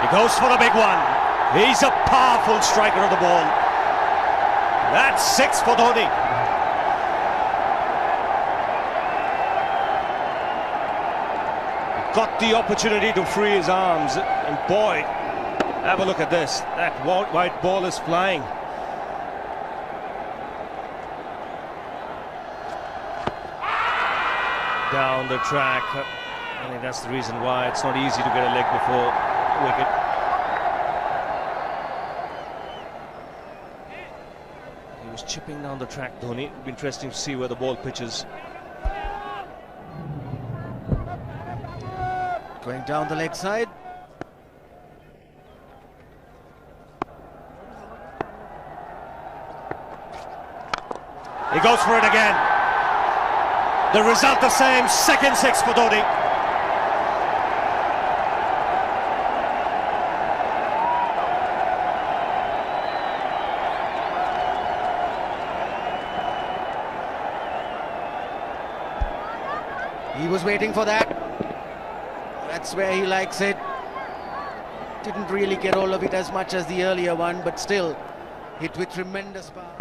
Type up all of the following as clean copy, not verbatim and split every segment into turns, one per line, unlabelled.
He goes for the big one. He's a powerful striker of the ball. That's 6 for Dhoni. He got the opportunity to free his arms, and boy, have a look at this. That white ball is flying. Down the track. I think that's the reason why it's not easy to get a leg before wicket. He was chipping down the track, Dhoni. It'll be interesting to see where the ball pitches.
Going down the leg side.
He goes for it again. The result the same, second 6 for Dhoni.
He was waiting for that. That's where he likes it. Didn't really get all of it as much as the earlier one, but still hit with tremendous power.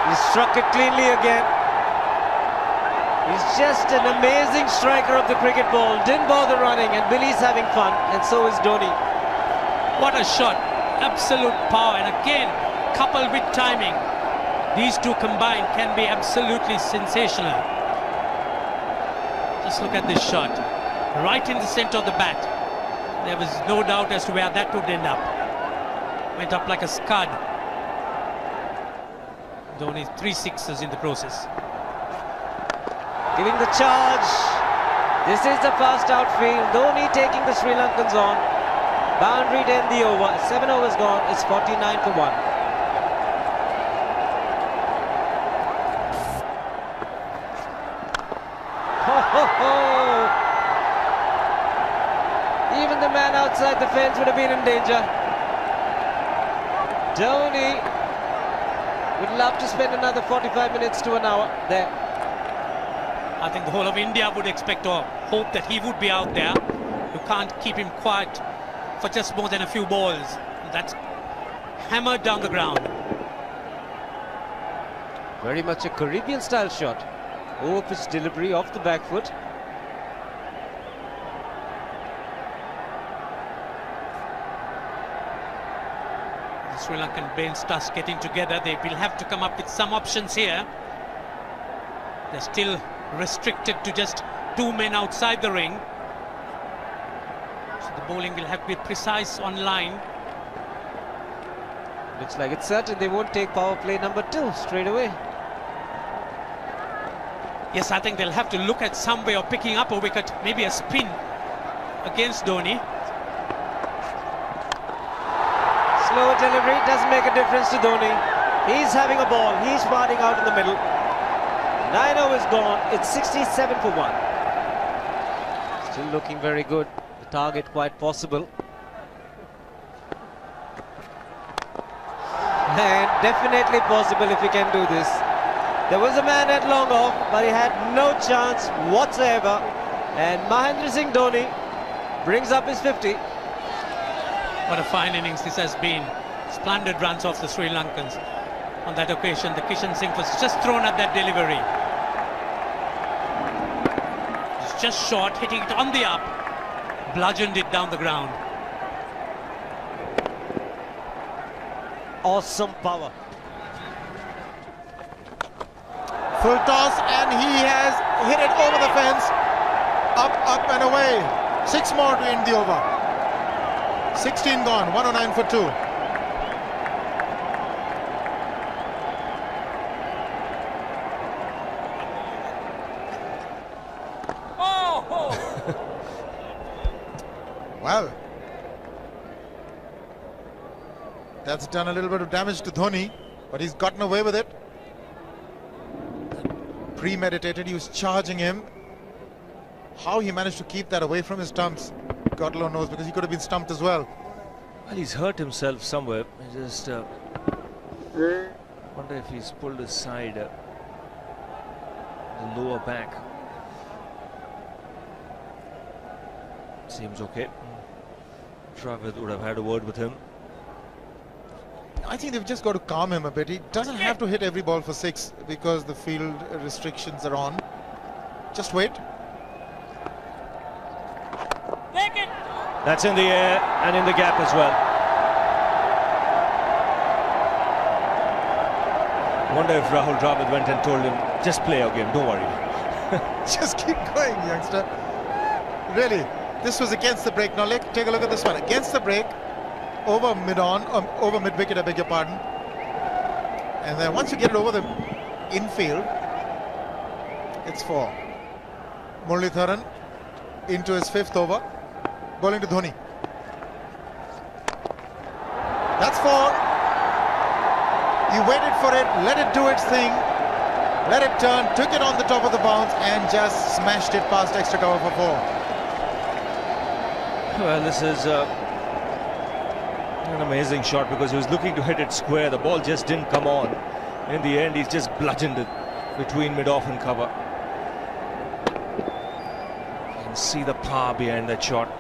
He struck it cleanly again. He's just an amazing striker of the cricket ball. Didn't bother running, and Billy's having fun, and so is Dhoni.
What a shot. Absolute power, and again, coupled with timing. These two combined can be absolutely sensational. Just look at this shot. Right in the center of the bat. There was no doubt as to where that would end up. Went up like a scud. Dhoni 3 sixes in the process.
Giving the charge. This is the fast outfield. Dhoni taking the Sri Lankans on. Boundary to end the over. 7 overs gone. It's 49 for 1. Even the man outside the fence would have been in danger. Dhoni would love to spend another 45 minutes to an hour there.
I think the whole of India would expect or hope that he would be out there. You can't keep him quiet for just more than a few balls. That's hammered down the ground.
Very much a Caribbean style shot. Over pitch delivery off the back foot.
The Sri Lankan bench starts getting together. They will have to come up with some options here. They're still restricted to just 2 men outside the ring. So the bowling will have to be precise on line.
Looks like it's certain they won't take power play number 2 straight away.
Yes, I think they'll have to look at some way of picking up a wicket, maybe a spin against Dhoni.
Slow delivery doesn't make a difference to Dhoni. He's having a ball, he's parting out in the middle. 9 overs gone, it's 67 for 1. Still looking very good, the target quite possible. And definitely possible if he can do this. There was a man at long off, but he had no chance whatsoever. And Mahendra Singh Dhoni brings up his 50.
What a fine innings this has been. Splendid runs off the Sri Lankans. On that occasion, the Kishan Singh was just thrown at that delivery. It's just short, hitting it on the up. Bludgeoned it down the ground.
Awesome power.
Full toss, and he has hit it over the fence. Up and away. 6 more to end the over. 16 gone, 109 for 2. Well, that's done a little bit of damage to Dhoni, but he's gotten away with it. Premeditated, he was charging him. How he managed to keep that away from his stumps, God alone knows, because he could have been stumped as well.
Well, he's hurt himself somewhere. I just wonder if he's pulled his side, the lower back. Seems okay. Travis would have had a word with him.
I think they've just got to calm him a bit. He doesn't have to hit every ball for 6 because the field restrictions are on. Just wait.
That's in the air and in the gap as well. Wonder if Rahul Dravid went and told him, just play our game, don't worry.
Just keep going, youngster. Really, this was against the break. Now take a look at this one. Against the break, over mid-on, over mid-wicket, I beg your pardon. And then once you get it over the infield, it's 4. Muralitharan into his 5th over, bowling to Dhoni. That's 4. He waited for it, let it do its thing, let it turn, took it on the top of the bounce and just smashed it past extra cover for 4.
Well, this is an amazing shot because he was looking to hit it square. The ball just didn't come on. In the end, he's just bludgeoned it between mid-off and cover. You can see the power behind that shot.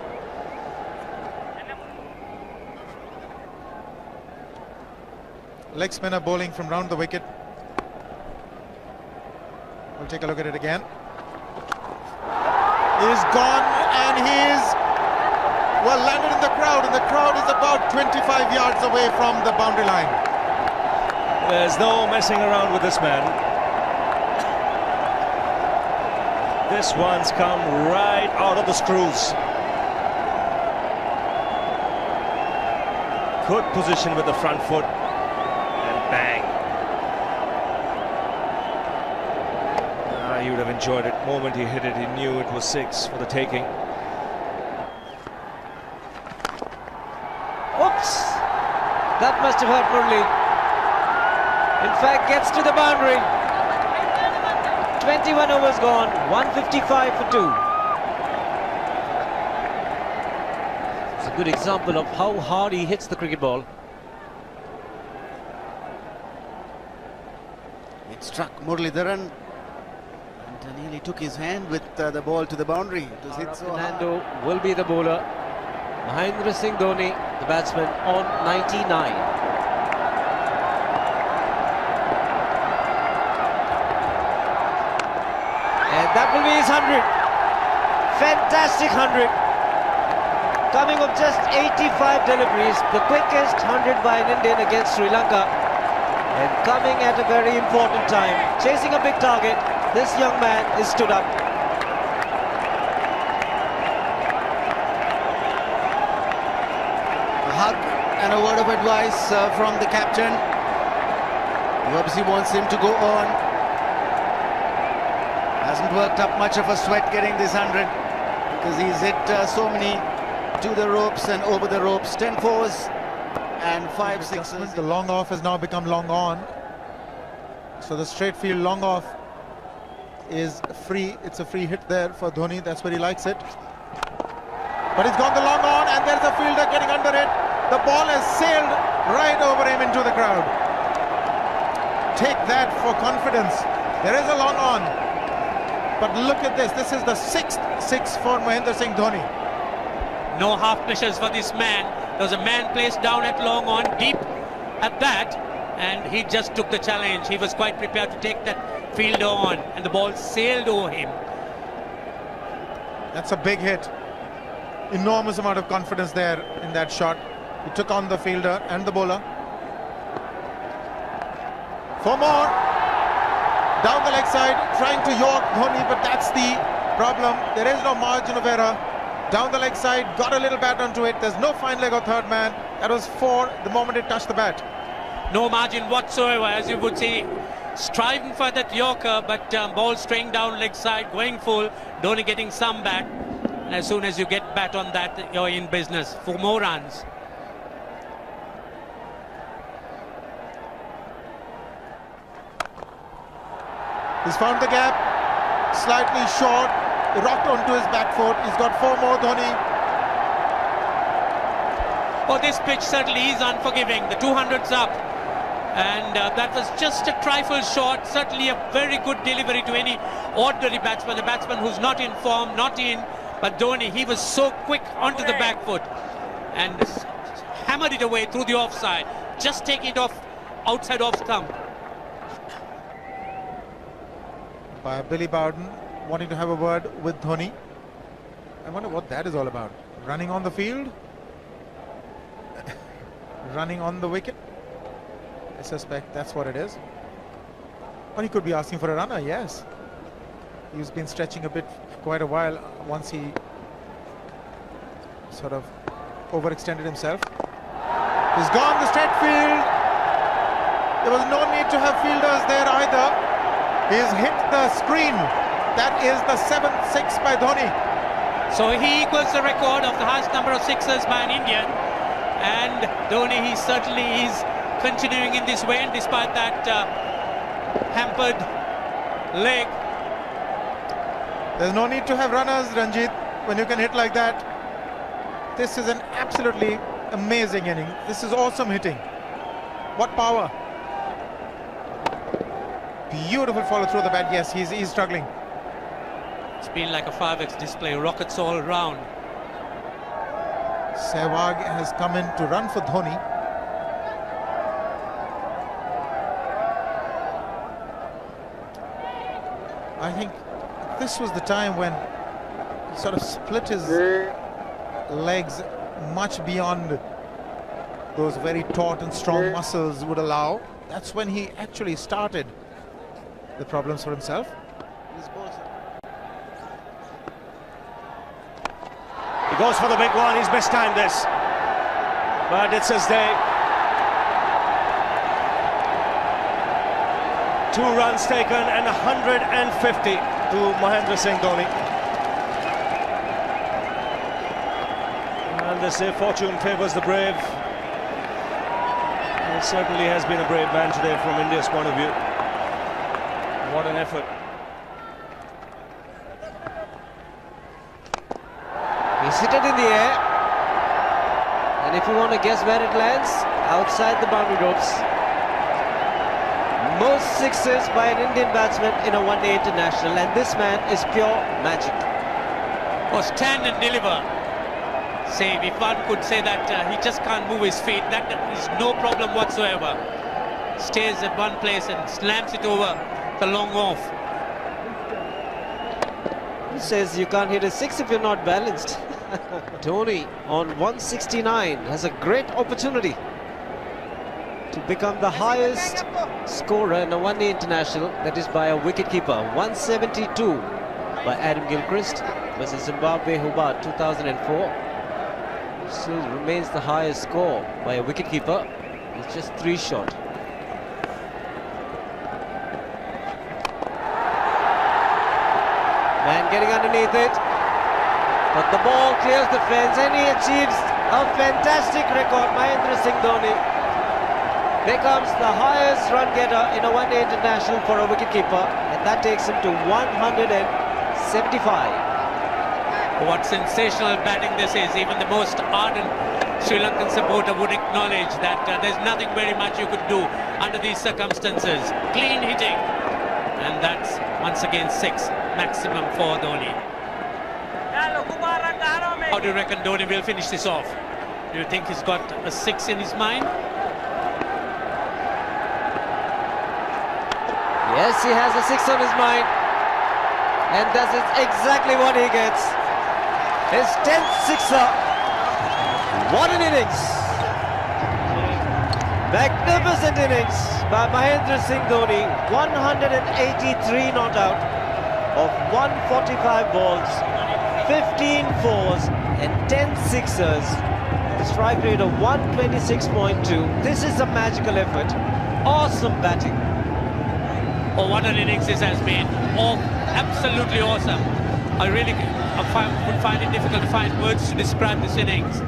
Leg spinner bowling from round the wicket. We'll take a look at it again. He's gone and he's well landed in the crowd, and the crowd is about 25 yards away from the boundary line.
There's no messing around with this man. This one's come right out of the screws. Good position with the front foot. Bang. He would have enjoyed it. The moment he hit it, he knew it was 6 for the taking.
Oops! That must have hurt Murli. In fact, gets to the boundary. 21 overs gone, 155 for 2. It's a good example of how hard he hits the cricket ball.
It struck Muralitharan and nearly took his hand with the ball to the boundary. It was hit so hard.
Fernando will be the bowler. Mahendra Singh Dhoni, the batsman, on 99. And that will be his 100. Fantastic 100. Coming of just 85 deliveries, the quickest 100 by an Indian against Sri Lanka. And coming at a very important time, chasing a big target, this young man is stood up.
A hug and a word of advice from the captain. He obviously wants him to go on. Hasn't worked up much of a sweat getting this 100 because he's hit so many to the ropes and over the ropes. 10 fours. And 5 sixes.
The long off has now become long on. So the straight field long off is free. It's a free hit there for Dhoni. That's where he likes it. But he's gone the long on and there's a fielder getting under it. The ball has sailed right over him into the crowd. Take that for confidence. There is a long on. But look at this. This is the 6th 6 for Mahendra Singh Dhoni.
No half measures for this man. There was a man placed down at long on, deep at that, and he just took the challenge. He was quite prepared to take that fielder on, and the ball sailed over him.
That's a big hit. Enormous amount of confidence there in that shot. He took on the fielder and the bowler. 4 more. Down the leg side, trying to york Dhoni, but that's the problem. There is no margin of error. Down the leg side, got a little bat onto it. There's no fine leg or third man. That was 4 the moment it touched the bat.
No margin whatsoever, as you would say. Striving for that yorker, but ball straying down leg side, going full. Dhoni getting some bat. And as soon as you get bat on that, you're in business. 4 more runs.
He's found the gap, slightly short, rocked onto his back foot. He's got 4 more, Dhoni.
Oh, this pitch certainly is unforgiving. The 200's up. And that was just a trifle short. Certainly a very good delivery to any ordinary batsman. The batsman who's not in form, not in But Dhoni, he was so quick onto the back foot and hammered it away through the offside. Just taking it off outside off stump.
By Billy Bowden wanting to have a word with Dhoni. I wonder what that is all about. Running on the field? Running on the wicket? I suspect that's what it is. Or he could be asking for a runner, yes. He's been stretching a bit for quite a while once he sort of overextended himself. He's gone the straight field. There was no need to have fielders there either. He's hit the screen. That is the 7th six by Dhoni.
So he equals the record of the highest number of sixes by an Indian. And Dhoni, he certainly is continuing in this way, and despite that hampered leg.
There's no need to have runners, Ranjit, when you can hit like that. This is an absolutely amazing inning. This is awesome hitting. What power. Beautiful follow through the bat. Yes, he's struggling.
It's been like a 5x display, rockets all around.
Sehwag has come in to run for Dhoni. I think this was the time when he sort of split his legs much beyond those very taut and strong muscles would allow. That's when he actually started the problems for himself.
He goes for the big one. He's mistimed this, but it's his day. 2 runs taken and 150 to Mahendra Singh Dhoni. And they say fortune favours the brave. It certainly has been a brave man today from India's point of view. What an effort.
He's hit it in the air. And if you want to guess where it lands, outside the boundary ropes. Most sixes by an Indian batsman in a one-day international, and this man is pure magic.
Or stand and deliver. Say, if one could say that he just can't move his feet, that is no problem whatsoever. Stays at one place and slams it over the long off.
He says you can't hit a six if you're not balanced. Dhoni on 169 has a great opportunity to become the highest scorer in a one-day international, that is by a wicketkeeper. 172 by Adam Gilchrist versus Zimbabwe Hobart 2004. Still remains the highest score by a wicketkeeper. It's just 3 short. Man getting underneath it, but the ball clears the fence and he achieves a fantastic record. Mahendra Singh Dhoni becomes the highest run getter in a one-day international for a wicketkeeper, and that takes him to 175.
What sensational batting this is. Even the most ardent Sri Lankan supporter would acknowledge that there's nothing very much you could do under these circumstances. Clean hitting, and that's once again 6 maximum for Dhoni. How do you reckon Dhoni will finish this off? Do you think he's got a 6 in his mind?
Yes, he has a 6 on his mind, and that is exactly what he gets. His 10th sixer. What an innings! Magnificent innings by Mahendra Singh Dhoni. 183 not out of 145 balls, 15 fours and 10 sixers. A strike rate of 126.2. This is a magical effort. Awesome batting.
Oh, what an innings this has been. Oh, absolutely awesome. I really would find it difficult to find words to describe this innings.